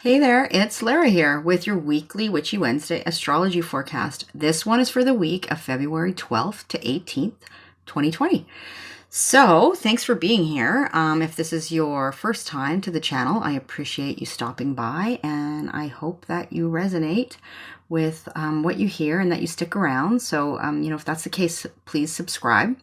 Hey there, it's Lara here with your weekly Witchy Wednesday astrology forecast. This one is for the week of February 12th to 18th, 2020. So, thanks for being here. If this is your first time to the channel, I appreciate you stopping by and I hope that you resonate with what you hear and that you stick around. So, if that's the case, please subscribe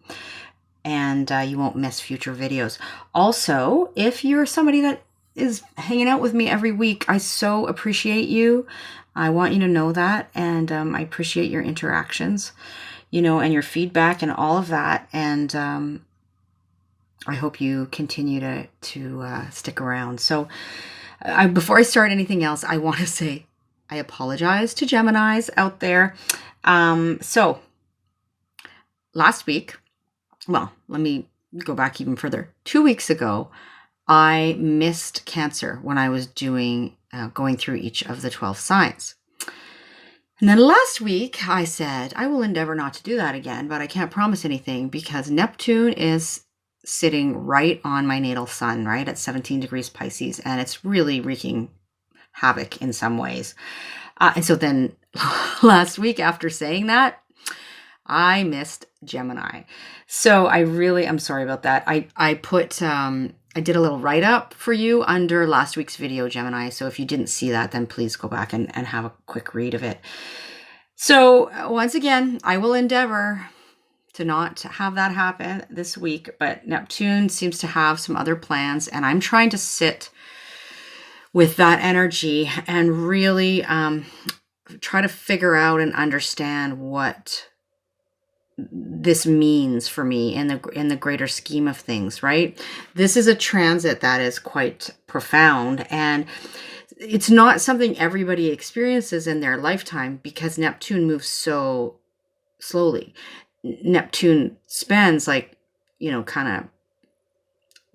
and you won't miss future videos. Also, if you're somebody that is hanging out with me every week, I so appreciate you. I want you to know that, and I appreciate your interactions, and your feedback and all of that. And I hope you continue to stick around. So, before I start anything else, I want to say I apologize to Geminis out there. So, last week, well, let me go back even further. 2 weeks ago, I missed Cancer when I was going through each of the 12 signs. And then last week I said, I will endeavor not to do that again, but I can't promise anything because Neptune is sitting right on my natal sun, right at 17 degrees Pisces, and it's really wreaking havoc in some ways. And so then last week after saying that, I missed Gemini. So I'm sorry about that. I did a little write-up for you under last week's video, Gemini. So if you didn't see that, then please go back and have a quick read of it. So once again, I will endeavor to not have that happen this week, but Neptune seems to have some other plans, and I'm trying to sit with that energy and really try to figure out and understand what this means for me in the greater scheme of things, right? This is a transit that is quite profound, and it's not something everybody experiences in their lifetime because Neptune moves so slowly. Neptune spends kind of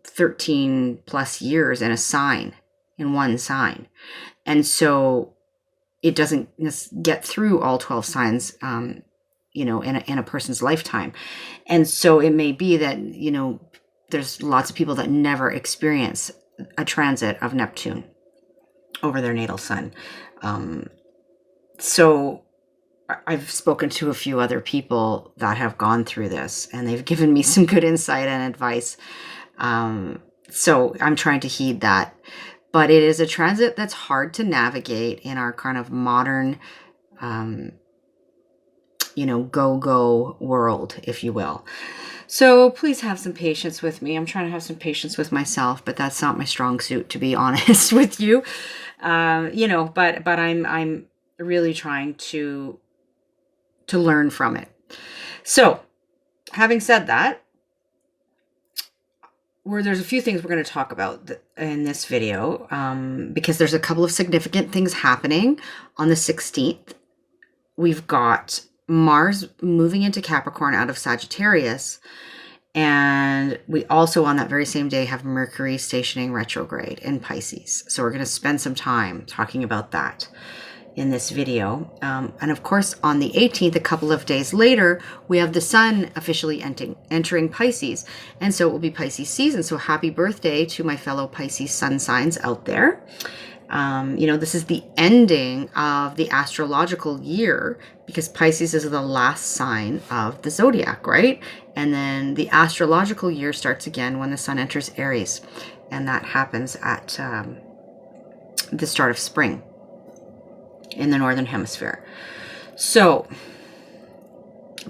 13 plus years in one sign. And so it doesn't get through all 12 signs in a person's lifetime. And so it may be that, there's lots of people that never experience a transit of Neptune over their natal sun. So I've spoken to a few other people that have gone through this, and they've given me some good insight and advice. So I'm trying to heed that. But it is a transit that's hard to navigate in our kind of modern go world, if you will. So please have some patience with me. I'm trying to have some patience with myself, but that's not my strong suit, to be honest with you. But I'm really trying to learn from it. So having said that, there's a few things we're going to talk about in this video, because there's a couple of significant things happening on the 16th. We've got Mars moving into Capricorn out of Sagittarius. And we also, on that very same day, have Mercury stationing retrograde in Pisces. So we're going to spend some time talking about that in this video. And of course, on the 18th, a couple of days later, we have the sun officially entering Pisces. And so it will be Pisces season. So happy birthday to my fellow Pisces sun signs out there. This is the ending of the astrological year because Pisces is the last sign of the zodiac, right? And then the astrological year starts again when the sun enters Aries. And that happens at the start of spring in the Northern Hemisphere. So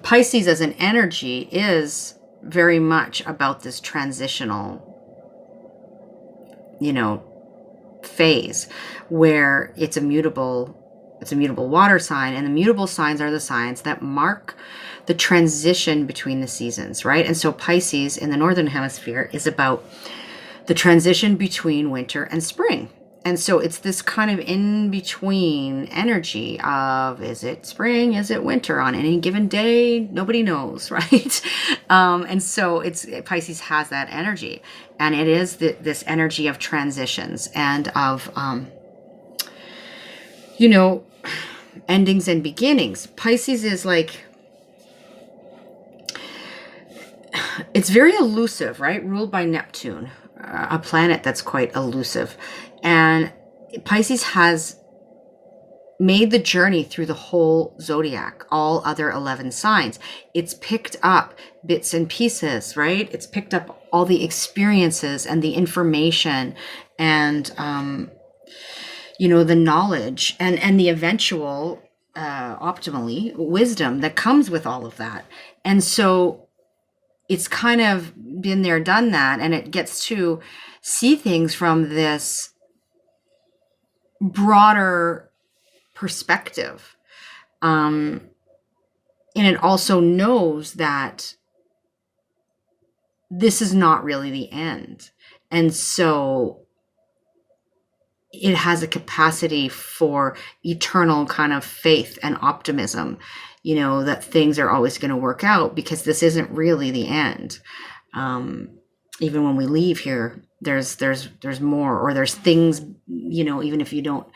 Pisces as an energy is very much about this transitional, phase where it's a mutable water sign, and the mutable signs are the signs that mark the transition between the seasons, right? And so Pisces in the Northern Hemisphere is about the transition between winter and spring. And so it's this kind of in-between energy of, is it spring, is it winter on any given day? Nobody knows, right? And so Pisces has that energy. And it is this energy of transitions and of, endings and beginnings. Pisces is it's very elusive, right? Ruled by Neptune, a planet that's quite elusive. And Pisces has made the journey through the whole zodiac, all other 11 signs. It's picked up bits and pieces, right? It's picked up all the experiences and the information and, the knowledge and the eventual, optimally, wisdom that comes with all of that. And so it's kind of been there, done that, and it gets to see things from this broader perspective. And it also knows that this is not really the end. And so it has a capacity for eternal kind of faith and optimism, that things are always going to work out because this isn't really the end. Even when we leave here, there's more, or there's things, even if you don't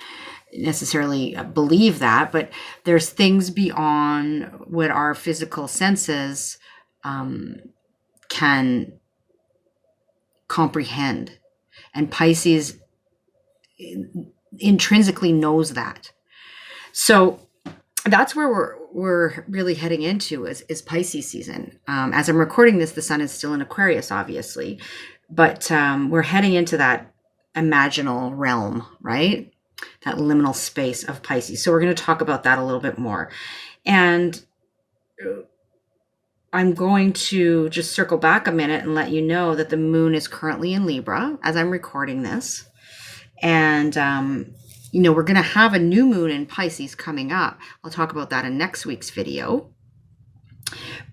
necessarily believe that, but there's things beyond what our physical senses can comprehend. And Pisces intrinsically knows that. So that's where we're really heading into is Pisces season. As I'm recording this, the sun is still in Aquarius, obviously, but we're heading into that imaginal realm, right? That liminal space of Pisces. So we're going to talk about that a little bit more. And I'm going to just circle back a minute and let you know that the moon is currently in Libra as I'm recording this. And, we're going to have a new moon in Pisces coming up. I'll talk about that in next week's video.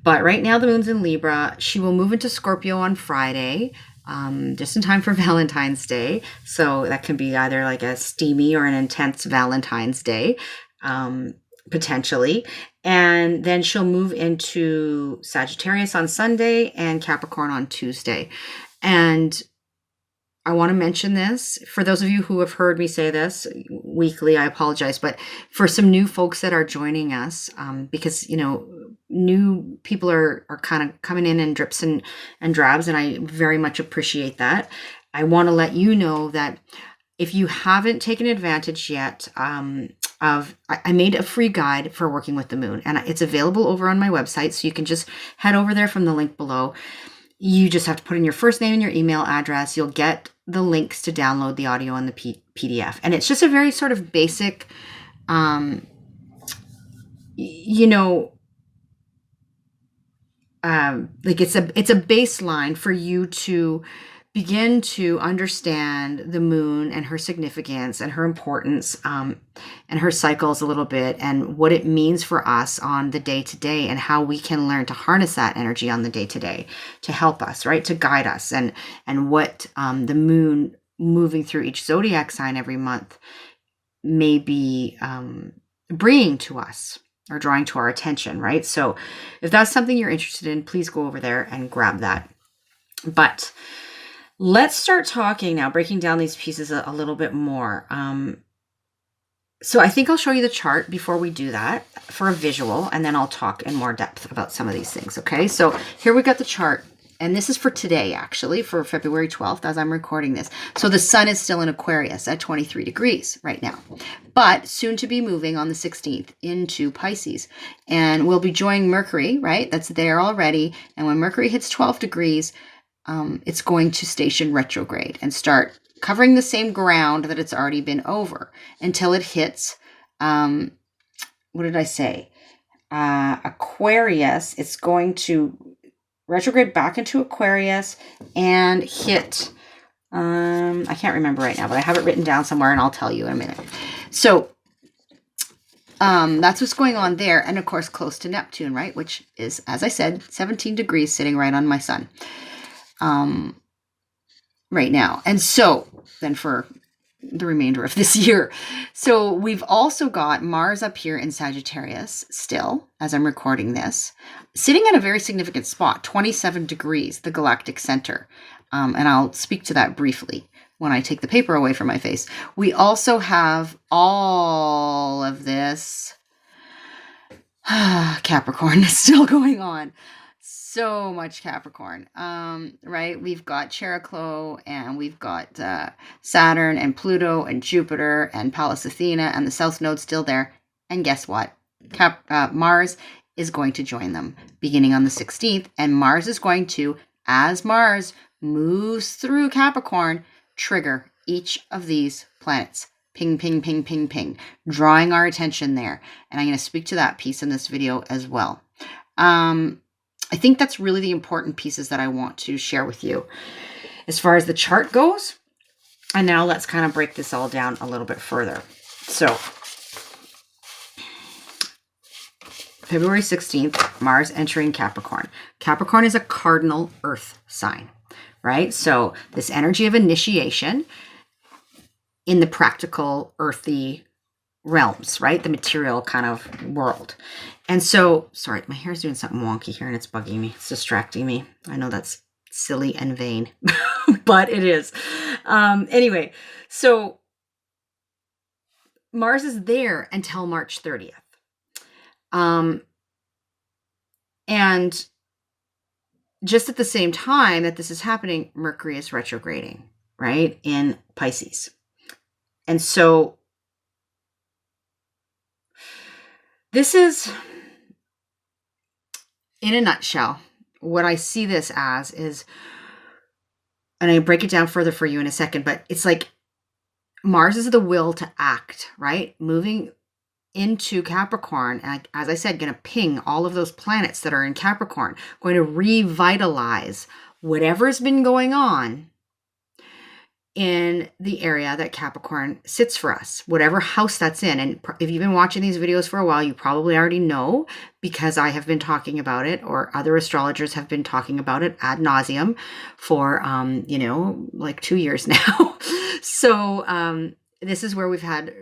But right now the moon's in Libra. She will move into Scorpio on Friday, just in time for Valentine's Day. So that can be either like a steamy or an intense Valentine's Day, potentially. And then she'll move into Sagittarius on Sunday and Capricorn on Tuesday. And I want to mention this for those of you who have heard me say this weekly. I apologize, but for some new folks that are joining us, because new people are kind of coming in drips and drabs, and I very much appreciate that. I want to let you know that if you haven't taken advantage yet I made a free guide for working with the moon, and it's available over on my website, so you can just head over there from the link below. You just have to put in your first name and your email address. You'll get the links to download the audio and the PDF. And it's just a very sort of basic, like it's a baseline for you to begin to understand the moon and her significance and her importance, and her cycles a little bit, and what it means for us on the day-to-day, and how we can learn to harness that energy on the day-to-day to help us, right? To guide us, and what the moon moving through each zodiac sign every month may be bringing to us or drawing to our attention, right? So if that's something you're interested in, please go over there and grab that. But let's start talking now, breaking down these pieces a little bit more. So I think I'll show you the chart before we do that for a visual, and then I'll talk in more depth about some of these things, okay? So here we got the chart, and this is for today, actually, for February 12th, as I'm recording this. So the sun is still in Aquarius at 23 degrees right now, but soon to be moving on the 16th into Pisces. And we'll be joining Mercury, right? That's there already. And when Mercury hits 12 degrees, it's going to station retrograde and start covering the same ground that it's already been over until it hits, what did I say? Aquarius. It's going to retrograde back into Aquarius and hit, I can't remember right now, but I have it written down somewhere and I'll tell you in a minute. So that's what's going on there. And of course, close to Neptune, right? Which is, as I said, 17 degrees sitting right on my sun. Right now. And so then for the remainder of this year. So we've also got Mars up here in Sagittarius still, as I'm recording this, sitting at a very significant spot, 27 degrees, the galactic center. And I'll speak to that briefly when I take the paper away from my face. We also have all of this Capricorn is still going on. So much Capricorn, right? We've got Cheroclo, and we've got Saturn and Pluto and Jupiter and Pallas Athena, and the South Node still there. And guess what? Mars is going to join them beginning on the 16th, and Mars is going to, as Mars moves through Capricorn, trigger each of these planets. Ping, ping, ping, ping, ping, drawing our attention there. And I'm going to speak to that piece in this video as well. I think that's really the important pieces that I want to share with you as far as the chart goes. And now let's kind of break this all down a little bit further. So February 16th, Mars entering Capricorn. Capricorn is a cardinal Earth sign, right? So this energy of initiation in the practical earthy realms, right? The material kind of world. And so, sorry, my hair's doing something wonky here and it's bugging me. It's distracting me. I know that's silly and vain, but it is. Anyway, so Mars is there until March 30th. And just at the same time that this is happening, Mercury is retrograding, right? In Pisces. And so this is, in a nutshell, what I see this as is, and I break it down further for you in a second, but it's like Mars is the will to act, right? Moving into Capricorn, and as I said, going to ping all of those planets that are in Capricorn, going to revitalize whatever's been going on in the area that Capricorn sits for us, whatever house that's in. And if you've been watching these videos for a while, you probably already know, because I have been talking about it, or other astrologers have been talking about it ad nauseum for, like 2 years now. So this is where we've had,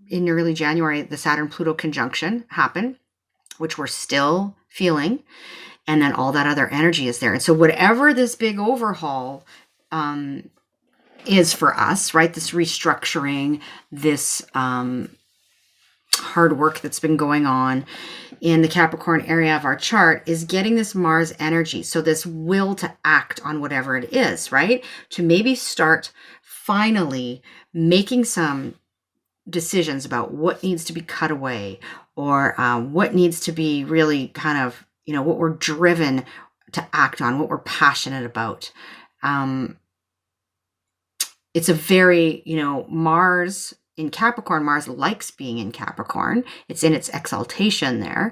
in early January, the Saturn-Pluto conjunction happen, which we're still feeling. And then all that other energy is there. And so whatever this big overhaul is for us, right? This restructuring, this hard work that's been going on in the Capricorn area of our chart is getting this Mars energy. So this will to act on whatever it is, right? To maybe start finally making some decisions about what needs to be cut away, or what needs to be really kind of, what we're driven to act on, what we're passionate about. It's a very, Mars in Capricorn, Mars likes being in Capricorn. It's in its exaltation there.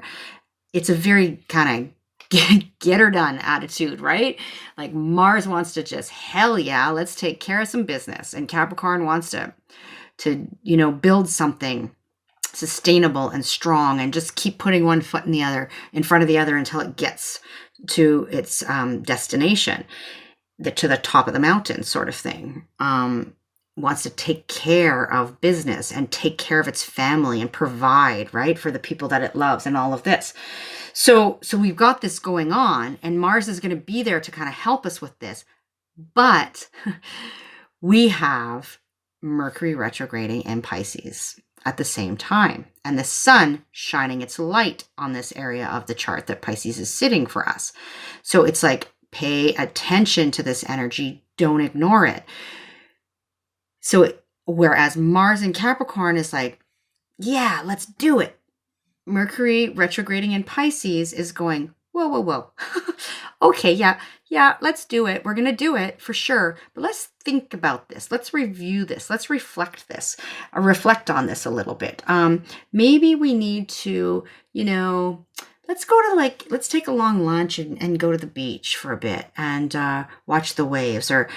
It's a very kind of get her done attitude, right? Like Mars wants to just, hell yeah, let's take care of some business. And Capricorn wants to build something sustainable and strong, and just keep putting one foot in front of the other until it gets to its destination. To the top of the mountain sort of thing. Wants to take care of business and take care of its family and provide, right, for the people that it loves and all of this. So we've got this going on, and Mars is going to be there to kind of help us with this. But we have Mercury retrograding in Pisces at the same time, and the sun shining its light on this area of the chart that Pisces is sitting for us. So it's like, pay attention to this energy. Don't ignore it. So whereas Mars in Capricorn is like, yeah, let's do it. Mercury retrograding in Pisces is going, whoa. Okay, yeah, let's do it. We're going to do it for sure. But let's think about this. Let's review this. Let's reflect on this a little bit. Maybe we need to, let's go to let's take a long lunch and go to the beach for a bit and watch the waves, or,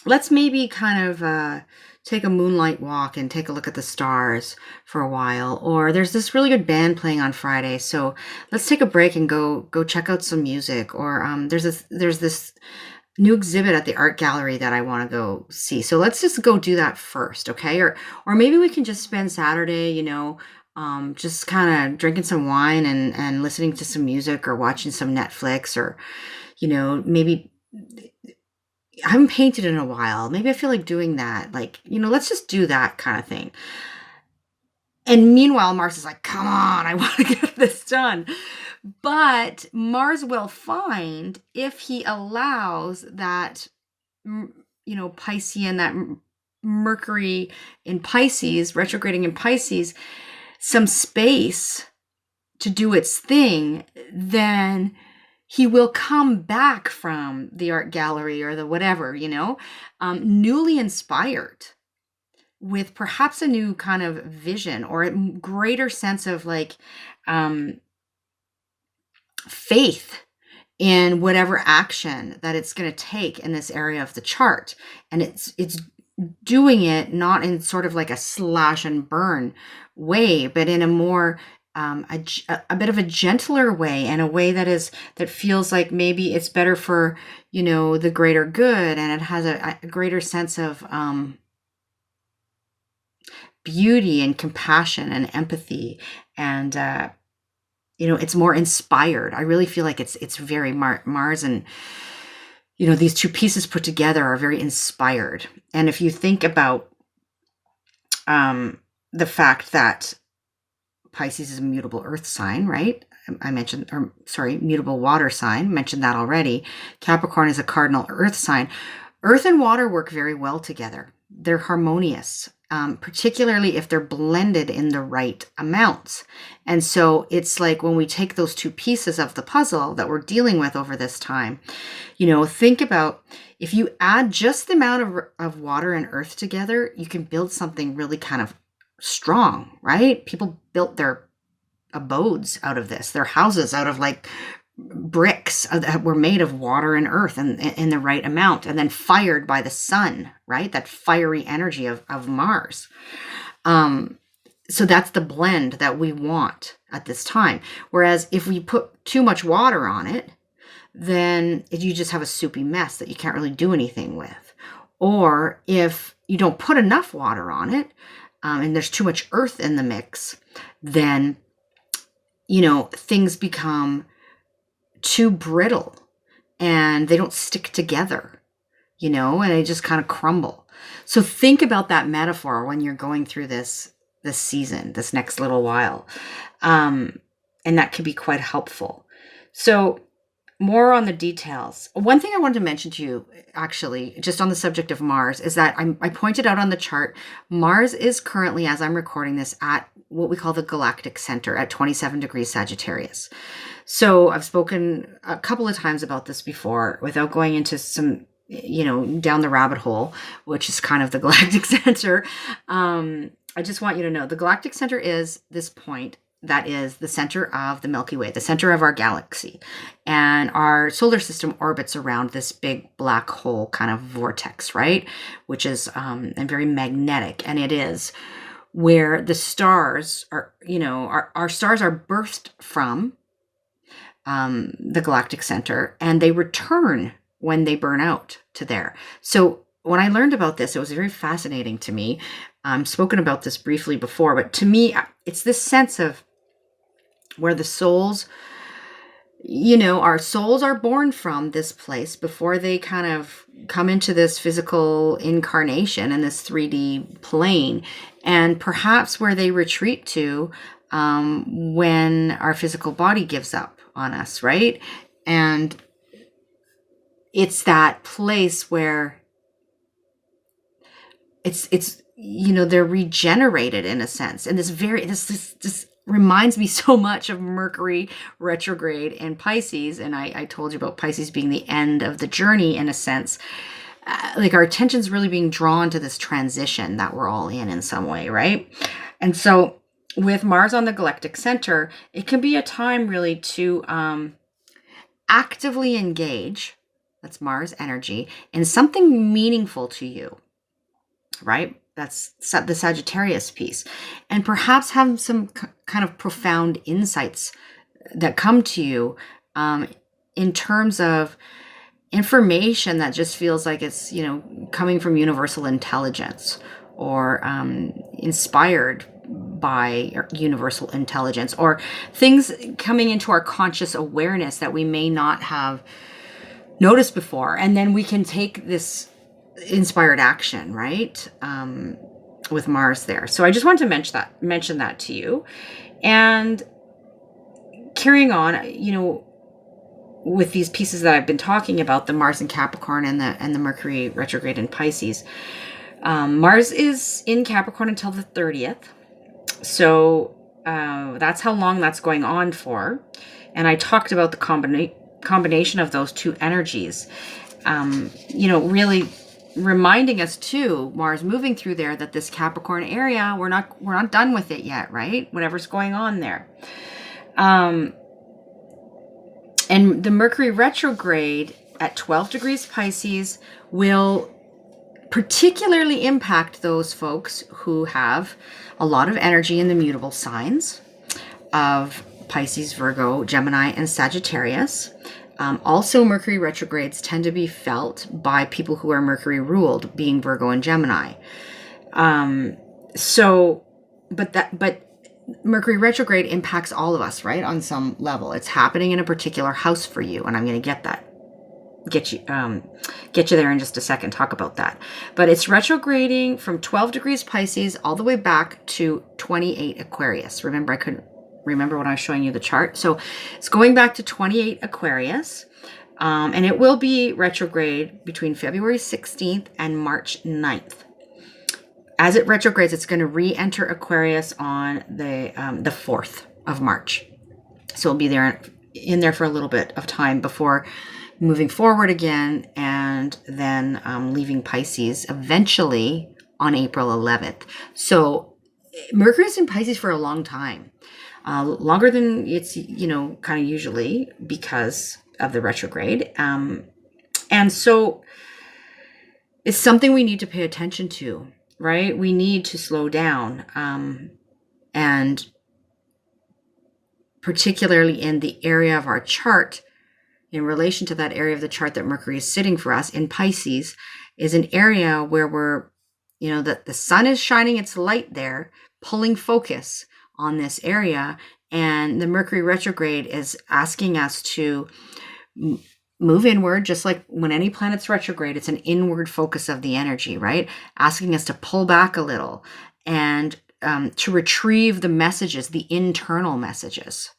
let's maybe kind of take a moonlight walk and take a look at the stars for a while. Or there's this really good band playing on Friday, so let's take a break and go check out some music. Or there's this new exhibit at the art gallery that I want to go see. So let's just go do that first, okay? Or maybe we can just spend Saturday, just kind of drinking some wine and listening to some music, or watching some Netflix, or, maybe I haven't painted in a while. Maybe I feel like doing that. Let's just do that kind of thing. And meanwhile, Mars is like, come on, I want to get this done. But Mars will find if he allows that, Piscean, that Mercury in Pisces, retrograding in Pisces, some space to do its thing, then he will come back from the art gallery or the whatever, newly inspired with perhaps a new kind of vision or a greater sense of like faith in whatever action that it's going to take in this area of the chart. And it's doing it not in sort of like a slash and burn way, but in a more a bit of a gentler way, and a way that feels like maybe it's better for the greater good, and it has a greater sense of beauty and compassion and empathy, and it's more inspired. I really feel like it's very Mars, and these two pieces put together are very inspired. And if you think about the fact that Pisces is a mutable earth sign, right? Mutable water sign, mentioned that already. Capricorn is a cardinal earth sign. Earth and water work very well together. They're harmonious, particularly if they're blended in the right amounts. And so it's like when we take those two pieces of the puzzle that we're dealing with over this time, think about if you add just the amount of water and earth together, you can build something really kind of strong, right? People built their abodes out of this, their houses out of like bricks that were made of water and earth and in the right amount, and then fired by the sun, right? That fiery energy of Mars. So that's the blend that we want at this time. Whereas if we put too much water on it, then you just have a soupy mess that you can't really do anything with. Or if you don't put enough water on it, and there's too much earth in the mix, then, things become too brittle and they don't stick together, and they just kind of crumble. So think about that metaphor when you're going through this season, this next little while. And that can be quite helpful. So more on the details. One thing I wanted to mention to you, actually, just on the subject of Mars, is that I pointed out on the chart, Mars is currently, as I'm recording this, at what we call the galactic center at 27 degrees Sagittarius. So I've spoken a couple of times about this before without going into some, down the rabbit hole, which is kind of the galactic center. I just want you to know the galactic center is this point that is the center of the Milky Way, the center of our galaxy. And our solar system orbits around this big black hole kind of vortex, right? Which is and very magnetic. And it is where the stars are, our stars are birthed from the galactic center, and they return when they burn out to there. So when I learned about this, it was very fascinating to me. Spoken about this briefly before, but to me, it's this sense of where the souls, our souls are born from this place before they kind of come into this physical incarnation in this 3D plane, and perhaps where they retreat to when our physical body gives up on us, right? And it's that place where it's they're regenerated in a sense. And this reminds me so much of Mercury retrograde in Pisces. And I told you about Pisces being the end of the journey in a sense. Like our attention's really being drawn to this transition that we're all in some way, right? And so with Mars on the galactic center, it can be a time really to actively engage, that's Mars energy, in something meaningful to you, right? That's the Sagittarius piece. And perhaps have some kind of profound insights that come to you in terms of information that just feels like it's, coming from universal intelligence, or inspired by universal intelligence, or things coming into our conscious awareness that we may not have noticed before. And then we can take this inspired action, right? With Mars there. So I just wanted to mention that to you. And carrying on, with these pieces that I've been talking about, the Mars in Capricorn and the Mercury retrograde in Pisces. Mars is in Capricorn until the 30th. So that's how long that's going on for. And I talked about the combination of those two energies, really reminding us too, Mars moving through there, that this Capricorn area, we're not done with it yet, right? Whatever's going on there. And the Mercury retrograde at 12 degrees Pisces will particularly impact those folks who have a lot of energy in the mutable signs of Pisces, Virgo, Gemini, and Sagittarius. Also, Mercury retrogrades tend to be felt by people who are Mercury ruled, being Virgo and Gemini. But Mercury retrograde impacts all of us, right? On some level, it's happening in a particular house for you, and I'm going to get you there in just a second, talk about that. But it's retrograding from 12 degrees Pisces all the way back to 28 Aquarius. Remember, I couldn't remember when I was showing you the chart. So it's going back to 28 Aquarius, and it will be retrograde between February 16th and March 9th. As it retrogrades, it's going to re-enter Aquarius on the 4th of March. So it'll be in there for a little bit of time before moving forward again, and then leaving Pisces eventually on April 11th. So Mercury's in Pisces for a long time, longer than it's, kind of usually, because of the retrograde. And so it's something we need to pay attention to, right? We need to slow down, and particularly in the area of our chart, in relation to that area of the chart that Mercury is sitting for us in Pisces, is an area where we're, that the sun is shining its light there, pulling focus on this area. And the Mercury retrograde is asking us to move inward, just like when any planet's retrograde, it's an inward focus of the energy, right? Asking us to pull back a little and to retrieve the messages, the internal messages,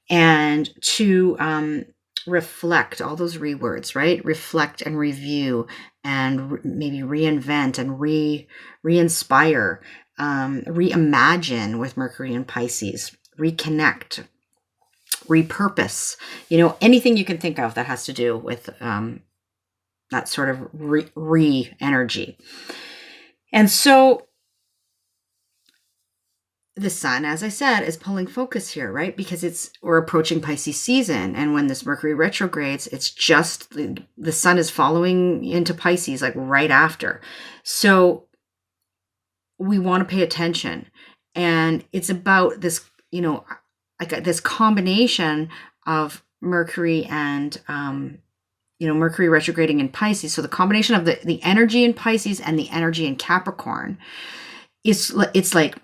and to reflect, all those rewords, right? Reflect and review, and maybe reinvent and re-inspire, reimagine with Mercury and Pisces, reconnect, repurpose, anything you can think of that has to do with that sort of re-energy. And so the sun, as I said, is pulling focus here, right? Because we're approaching Pisces season. And when this Mercury retrogrades, it's just the sun is following into Pisces, like right after. So we want to pay attention. And it's about this, like this combination of Mercury and, Mercury retrograding in Pisces. So the combination of the energy in Pisces and the energy in Capricorn it's like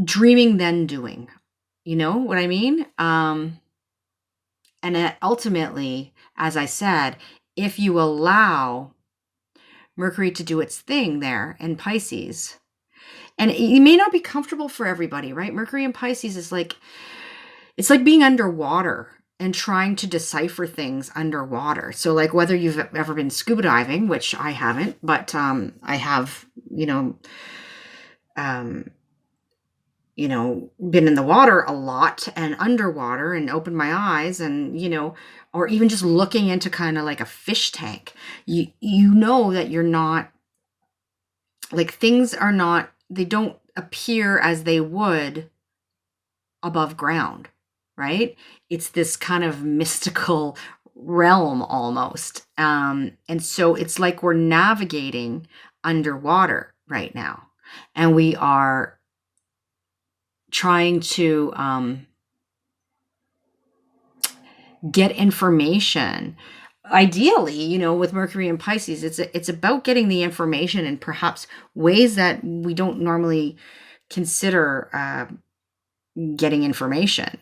dreaming then doing, you know what I mean? And ultimately, as I said, if you allow Mercury to do its thing there in Pisces, and it may not be comfortable for everybody, right? Mercury in Pisces is it's like being underwater and trying to decipher things underwater. So like whether you've ever been scuba diving, which I haven't, but I have, been in the water a lot and underwater and opened my eyes and, or even just looking into kind of like a fish tank, you know that you're not, like things are not, they don't appear as they would above ground, right? It's this kind of mystical realm almost. And so it's like we're navigating underwater right now. And we are trying to get information. Ideally, with Mercury and Pisces, it's about getting the information in perhaps ways that we don't normally consider getting information.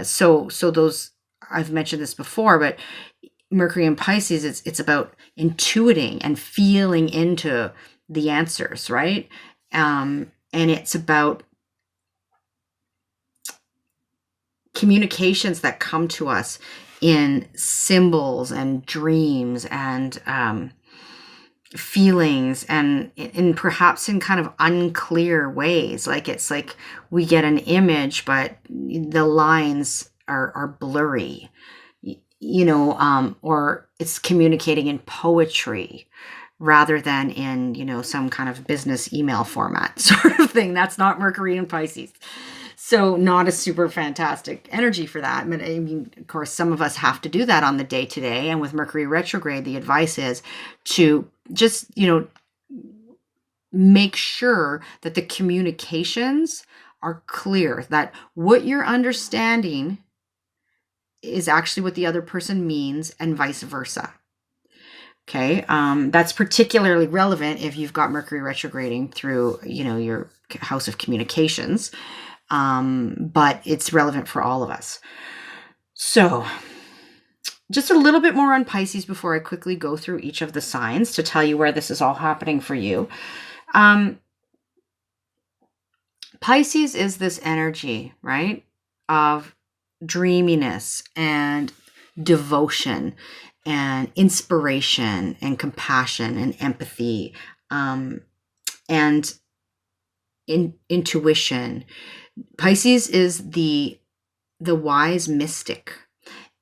So those, I've mentioned this before, but Mercury and Pisces, it's about intuiting and feeling into the answers, right? And it's about communications that come to us in symbols and dreams and feelings, and in perhaps in kind of unclear ways. Like it's like we get an image, but the lines are blurry, or it's communicating in poetry rather than in, some kind of business email format sort of thing. That's not Mercury in Pisces. So not a super fantastic energy for that. But I mean, of course, some of us have to do that on the day to day. And with Mercury retrograde, the advice is to just, make sure that the communications are clear, that what you're understanding is actually what the other person means, and vice versa. Okay. That's particularly relevant if you've got Mercury retrograding through, your house of communications. But it's relevant for all of us. So just a little bit more on Pisces before I quickly go through each of the signs to tell you where this is all happening for you. Pisces is this energy, right, of dreaminess and devotion and inspiration and compassion and empathy, and intuition. Pisces is the wise mystic,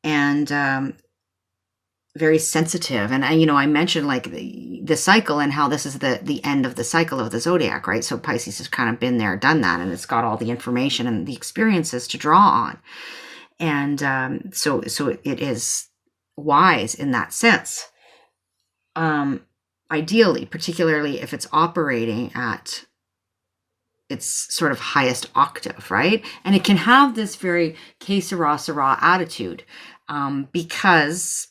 and very sensitive. And I mentioned like the cycle and how this is the end of the cycle of the zodiac, right? So Pisces has kind of been there, done that, and it's got all the information and the experiences to draw on. And so it is wise in that sense. Ideally, particularly if it's operating at its sort of highest octave, right? And it can have this very que sera attitude, because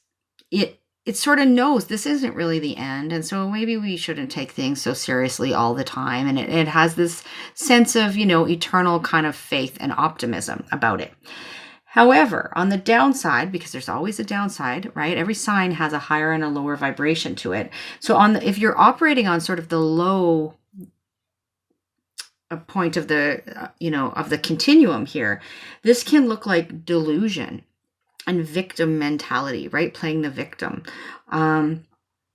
it sort of knows this isn't really the end. And so maybe we shouldn't take things so seriously all the time. And it has this sense of, eternal kind of faith and optimism about it. However, on the downside, because there's always a downside, right? Every sign has a higher and a lower vibration to it. So if you're operating on sort of the low point of the, of the continuum here, this can look like delusion and victim mentality, right? Playing the victim,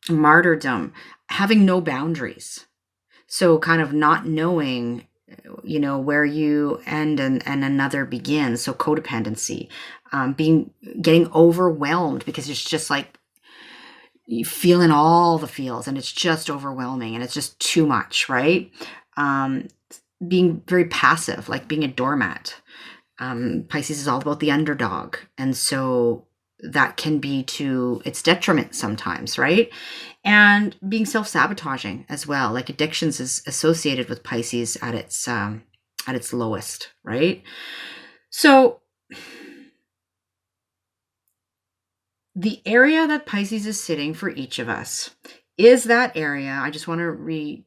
martyrdom, having no boundaries. So kind of not knowing, where you end and another begins. So codependency, getting overwhelmed because it's just like you feeling all the feels and it's just overwhelming and it's just too much, right? Being very passive, like being a doormat. Pisces is all about the underdog. And so that can be to its detriment sometimes, right? And being self-sabotaging as well. Like addictions is associated with Pisces at its lowest, right? So the area that Pisces is sitting for each of us is that area. I just want to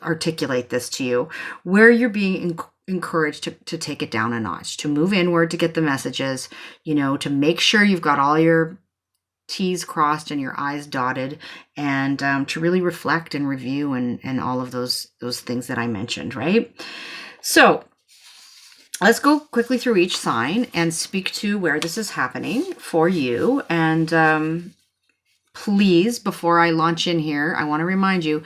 articulate this to you, where you're being encouraged to take it down a notch, to move inward, to get the messages, to make sure you've got all your T's crossed and your I's dotted, and to really reflect and review and all of those things that I mentioned, right? So let's go quickly through each sign and speak to where this is happening for you. And please, before I launch in here, I want to remind you,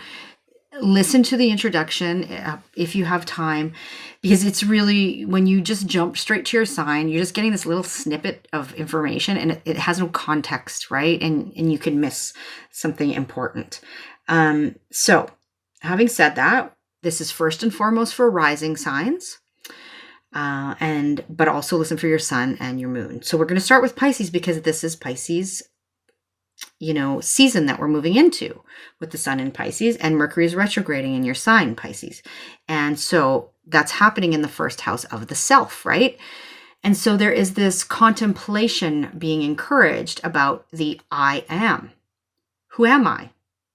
listen to the introduction if you have time, because it's really, when you just jump straight to your sign, you're just getting this little snippet of information and it has no context, right? And you can miss something important. So having said that, this is first and foremost for rising signs, but also listen for your sun and your moon. So we're going to start with Pisces because this is Pisces season that we're moving into with the sun in Pisces, and Mercury is retrograding in your sign, Pisces. And so that's happening in the first house of the self, right? And so there is this contemplation being encouraged about the I am. Who am I?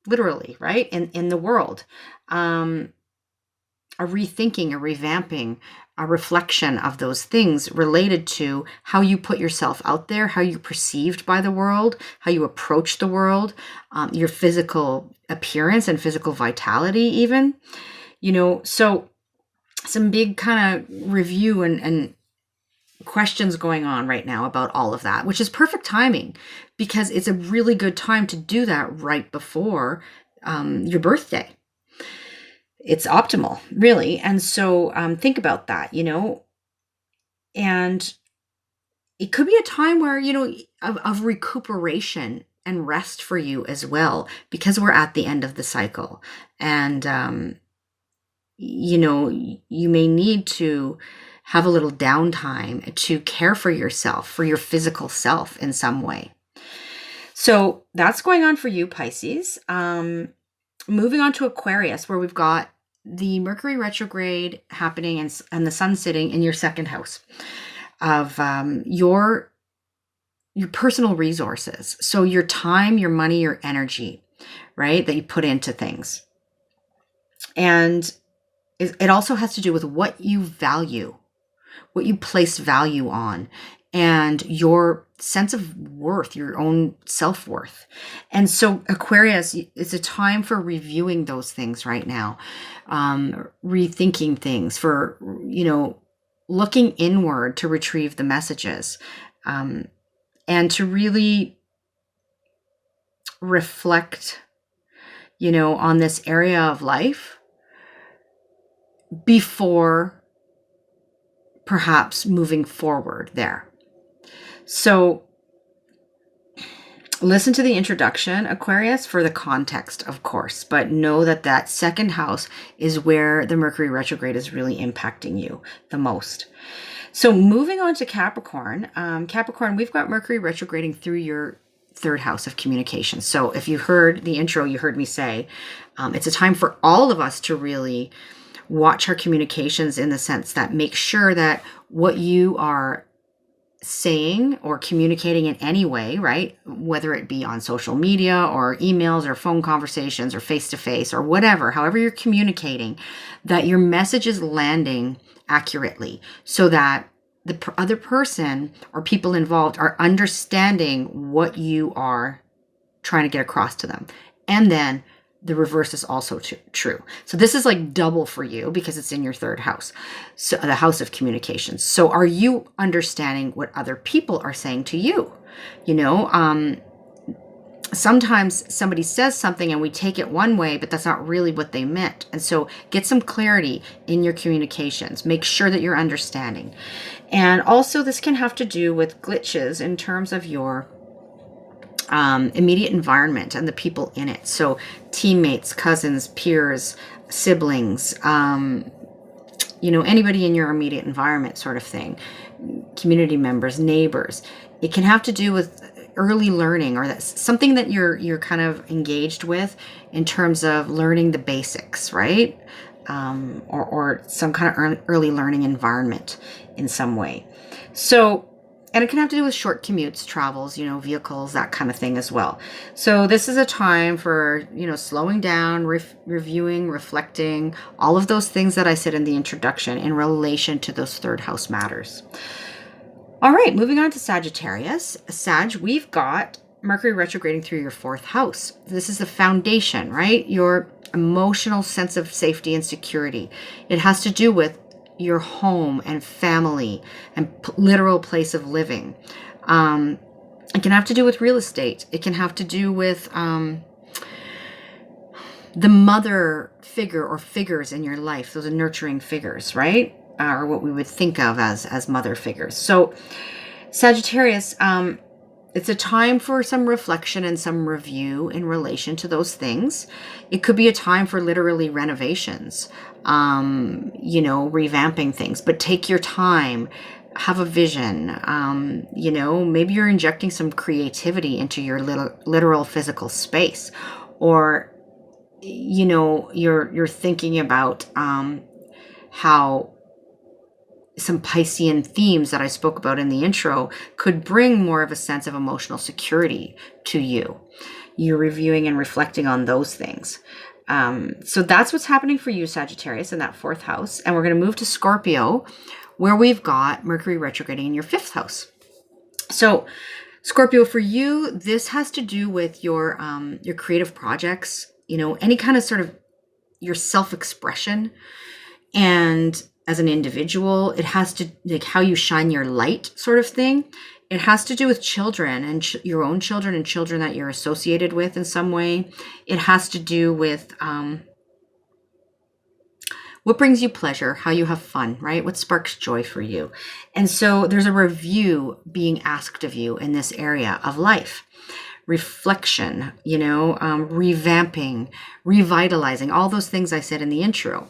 Literally, right? In the world. A rethinking, a revamping, a reflection of those things related to how you put yourself out there, how you're perceived by the world, how you approach the world, your physical appearance and physical vitality even, so some big kind of review and questions going on right now about all of that, which is perfect timing because it's a really good time to do that right before your birthday. It's optimal, really. And so think about that, and it could be a time where, of recuperation and rest for you as well, because we're at the end of the cycle. And, you may need to have a little downtime to care for yourself, for your physical self in some way. So that's going on for you, Pisces. Moving on to Aquarius, where we've got the Mercury retrograde happening and the sun sitting in your second house of your personal resources. So your time, your money, your energy, right, that you put into things. And it also has to do with what you value, what you place value on, and your sense of worth, your own self-worth. And so Aquarius, it's a time for reviewing those things right now, rethinking things, for, looking inward to retrieve the messages, and to really reflect, on this area of life before perhaps moving forward there. So listen to the introduction, Aquarius, for the context, of course, but know that second house is where the Mercury retrograde is really impacting you the most. So moving on to Capricorn, Capricorn, we've got Mercury retrograding through your third house of communication. So if you heard the intro, you heard me say, it's a time for all of us to really watch our communications, in the sense that make sure that what you are saying or communicating in any way, right, whether it be on social media or emails or phone conversations or face-to-face or whatever, however you're communicating, that your message is landing accurately, so that the other person or people involved are understanding what you are trying to get across to them. And then the reverse is also true. So this is like double for you because it's in your third house, so the house of communications. So are you understanding what other people are saying to you? Sometimes somebody says something and we take it one way, but that's not really what they meant. And so get some clarity in your communications. Make sure that you're understanding. And also this can have to do with glitches in terms of your immediate environment and the people in it. So teammates, cousins, peers, siblings, anybody in your immediate environment sort of thing, community members, neighbors. It can have to do with early learning, or that's something that you're kind of engaged with in terms of learning the basics, right? Or some kind of early learning environment in some way. So, and it can have to do with short commutes, travels, vehicles, that kind of thing as well. So this is a time for, slowing down, reviewing, reflecting, all of those things that I said in the introduction in relation to those third house matters. All right, moving on to Sagittarius. Sag, we've got Mercury retrograding through your fourth house. This is the foundation, right? Your emotional sense of safety and security. It has to do with your home and family and literal place of living. It can have to do with real estate. It can have to do with the mother figure or figures in your life. Those are nurturing figures, right? Or what we would think of as mother figures. So Sagittarius, it's a time for some reflection and some review in relation to those things. It could be a time for literally renovations, revamping things, but take your time, have a vision, maybe you're injecting some creativity into your literal physical space, or, you're thinking about how some Piscean themes that I spoke about in the intro could bring more of a sense of emotional security to you. You're reviewing and reflecting on those things. So that's what's happening for you, Sagittarius, in that fourth house. And we're going to move to Scorpio, where we've got Mercury retrograding in your fifth house. So Scorpio, for you, this has to do with your creative projects, any kind of sort of your self-expression. And as an individual. It has to, like, how you shine your light sort of thing. It has to do with children and your own children and children that you're associated with in some way. It has to do with what brings you pleasure, how you have fun, right? What sparks joy for you. And so there's a review being asked of you in this area of life. Reflection, revamping, revitalizing, all those things I said in the intro.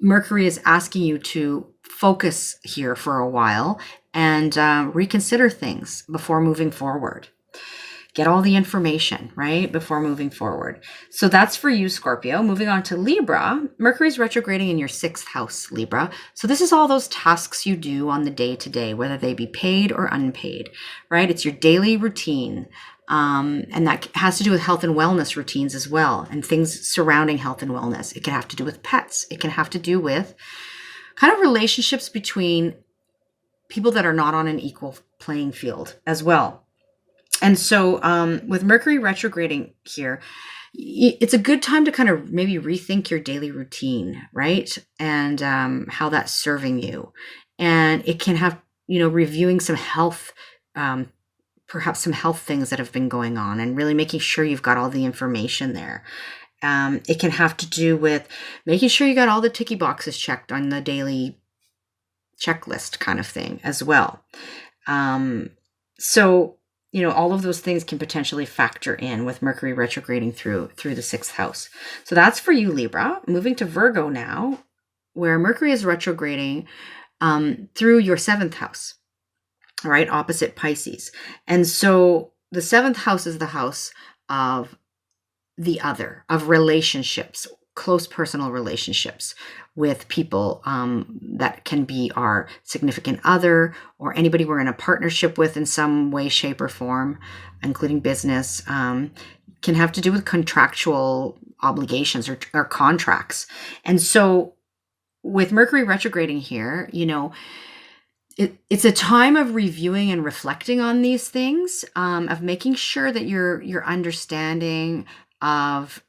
Mercury is asking you to focus here for a while and reconsider things before moving forward. Get all the information, right, before moving forward. So that's for you, Scorpio. Moving on to Libra. Mercury's retrograding in your 6th house, Libra. So this is all those tasks you do on the day-to-day, whether they be paid or unpaid, right? It's your daily routine. And that has to do with health and wellness routines as well, and things surrounding health and wellness. It can have to do with pets. It can have to do with kind of relationships between people that are not on an equal playing field as well. And so with Mercury retrograding here, it's a good time to kind of maybe rethink your daily routine, right? And how that's serving you. And it can have, reviewing some health, perhaps some health things that have been going on, and really making sure you've got all the information there. It can have to do with making sure you got all the ticky boxes checked on the daily checklist kind of thing as well. So, all of those things can potentially factor in with Mercury retrograding through the 6th house. So that's for you, Libra. Moving to Virgo now, where Mercury is retrograding through your 7th house, all right, opposite Pisces. And so the 7th house is the house of the other, of relationships, close personal relationships with people that can be our significant other or anybody we're in a partnership with in some way, shape, or form, including business. Can have to do with contractual obligations or contracts. And so with Mercury retrograding here, it's a time of reviewing and reflecting on these things, of making sure that you're understanding of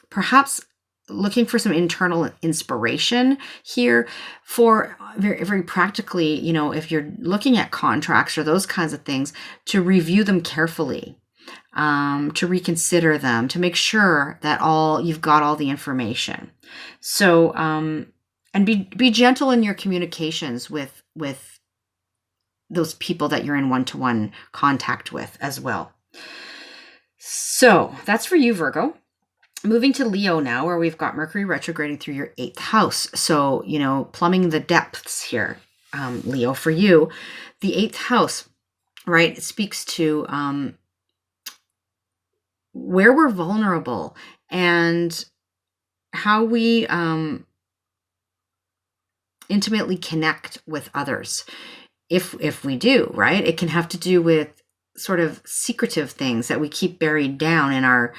perhaps looking for some internal inspiration here for very, very practically, if you're looking at contracts or those kinds of things, to review them carefully, to reconsider them, to make sure that you've got all the information. So, and be gentle in your communications with those people that you're in one-to-one contact with as well. So that's for you, Virgo. Moving to Leo now, where we've got Mercury retrograding through your 8th house. So, plumbing the depths here, Leo, for you. The 8th house, right, it speaks to where we're vulnerable and how we intimately connect with others. If we do, right? It can have to do with sort of secretive things that we keep buried down in our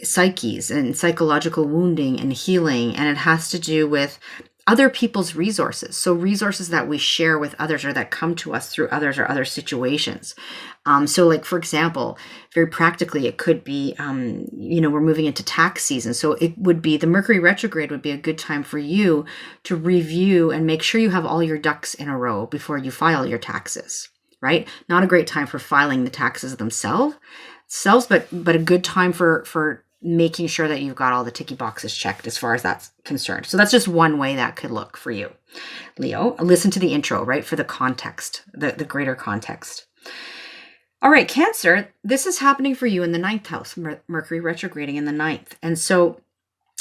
psyches and psychological wounding and healing. And it has to do with other people's resources. So resources that we share with others or that come to us through others or other situations. So like, for example, very practically, it could be, we're moving into tax season. So it would be, the Mercury retrograde would be a good time for you to review and make sure you have all your ducks in a row before you file your taxes, right? Not a great time for filing the taxes themselves, but a good time for making sure that you've got all the ticky boxes checked as far as that's concerned. So that's just one way that could look for you, Leo. Listen to the intro, right, for the context, the greater context. All right, Cancer, this is happening for you in the 9th house, Mercury retrograding in the 9th. And so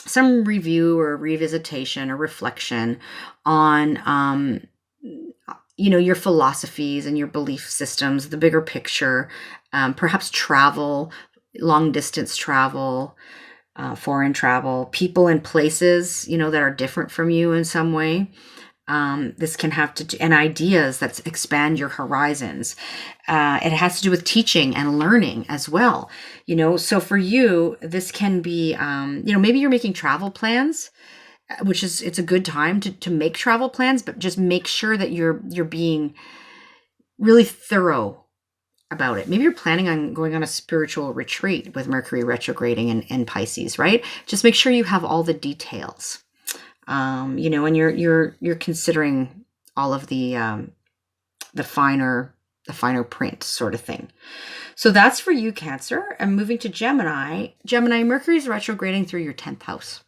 some review or revisitation or reflection on, your philosophies and your belief systems, the bigger picture, perhaps travel, long distance travel, foreign travel, people and places, that are different from you in some way. This can have to do, and ideas that expand your horizons. It has to do with teaching and learning as well. So for you, this can be, maybe you're making travel plans, it's a good time to make travel plans, but just make sure that you're being really thorough about it. Maybe you're planning on going on a spiritual retreat with Mercury retrograding in Pisces, right? Just make sure you have all the details. you know, and you're considering all of the finer print sort of thing. So that's for you, Cancer. And moving to Gemini. Gemini, Mercury is retrograding through your 10th house.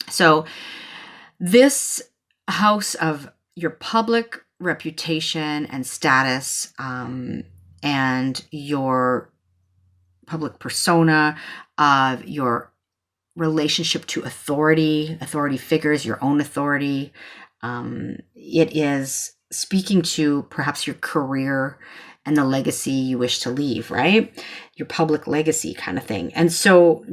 So this house of your public reputation and status, and your public persona, of your relationship to authority figures, your own authority. It is speaking to perhaps your career and the legacy you wish to leave, right? Your public legacy kind of thing. And so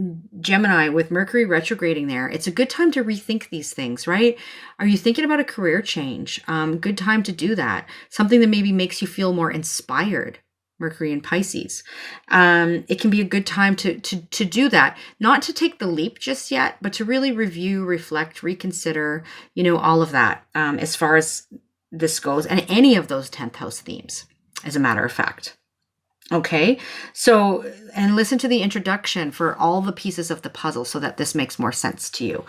Gemini, with Mercury retrograding there, it's a good time to rethink these things, right? Are you thinking about a career change? Good time to do that. Something that maybe makes you feel more inspired. Mercury in Pisces. It can be a good time to do that. Not to take the leap just yet, but to really review, reflect, reconsider, you know, all of that, as far as this goes, and any of those 10th house themes, as a matter of fact. Okay, so, and listen to the introduction for all the pieces of the puzzle so that this makes more sense to you.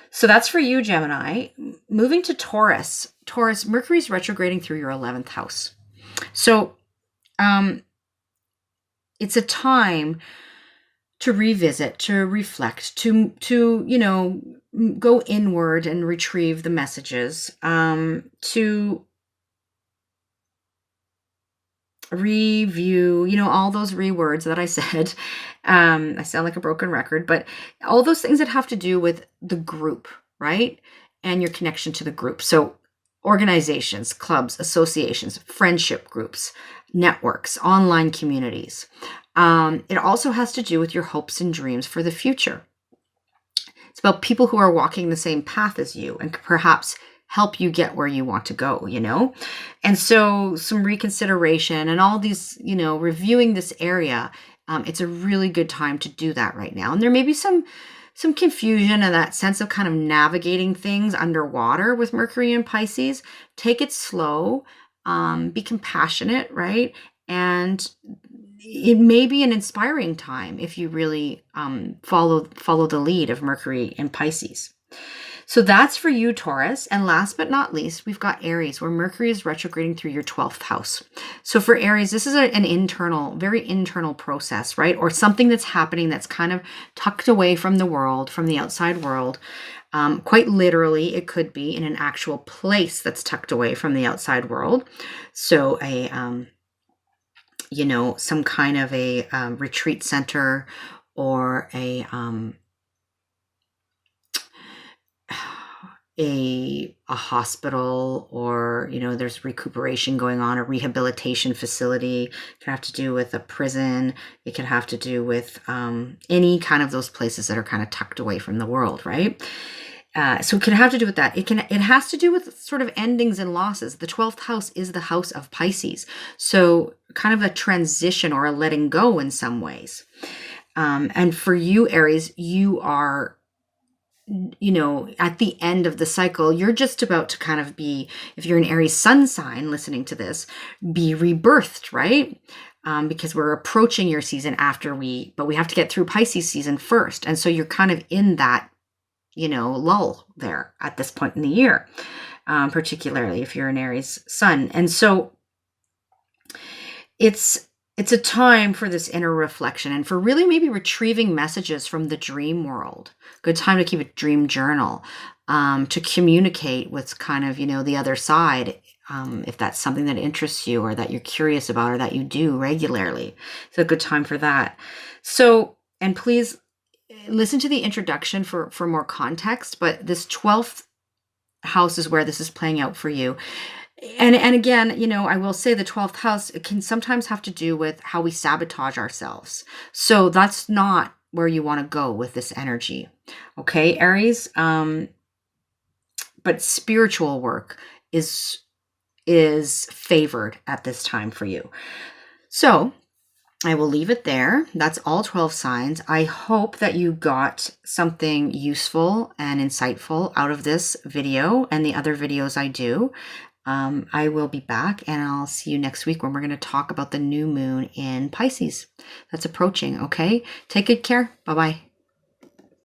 So that's for you, Gemini. Moving to Taurus. Taurus, Mercury's retrograding through your 11th house. So it's a time to revisit, to reflect, to you know, go inward and retrieve the messages, to review, you know, all those words that I said. I sound like a broken record, but all those things that have to do with the group, right? And your connection to the group. So organizations, clubs, associations, friendship groups, networks, online communities. It also has to do with your hopes and dreams for the future. It's about people who are walking the same path as you and perhaps help you get where you want to go, you know? And so some reconsideration and all these, you know, reviewing this area, it's a really good time to do that right now. And there may be some confusion and that sense of kind of navigating things underwater with Mercury and Pisces. Take it slow, be compassionate, right? And it may be an inspiring time if you really follow the lead of Mercury and Pisces. So that's for you, Taurus. And last but not least, we've got Aries, where Mercury is retrograding through your 12th house. So for Aries, this is an internal, very internal process, right? Or something that's happening that's kind of tucked away from the world, from the outside world. Quite literally, it could be in an actual place that's tucked away from the outside world. So you know, some kind of a retreat center, or a hospital, or, you know, there's recuperation going on, a rehabilitation facility. It could have to do with a prison. It could have to do with any kind of those places that are kind of tucked away from the world, right? So it can have to do with that. It has to do with sort of endings and losses. The 12th house is the house of Pisces. So kind of a transition or a letting go in some ways. And for you, Aries, you are, you know, at the end of the cycle. You're just about to kind of be, if you're an Aries sun sign listening to this, be rebirthed, right? Because we're approaching your season but we have to get through Pisces season first. And so you're kind of in that, you know, lull there at this point in the year, particularly if you're an Aries sun. And so it's a time for this inner reflection and for really maybe retrieving messages from the dream world. Good time to keep a dream journal, to communicate with kind of, you know, the other side, if that's something that interests you or that you're curious about or that you do regularly. It's a good time for that. So, and please listen to the introduction for more context, but this 12th house is where this is playing out for you. And again, you know, I will say the 12th house, it can sometimes have to do with how we sabotage ourselves. So that's not where you want to go with this energy. Okay, Aries? But spiritual work is favored at this time for you. So I will leave it there. That's all 12 signs. I hope that you got something useful and insightful out of this video and the other videos I do. I will be back, and I'll see you next week when we're going to talk about the new moon in Pisces that's approaching. Okay, take good care. Bye-bye.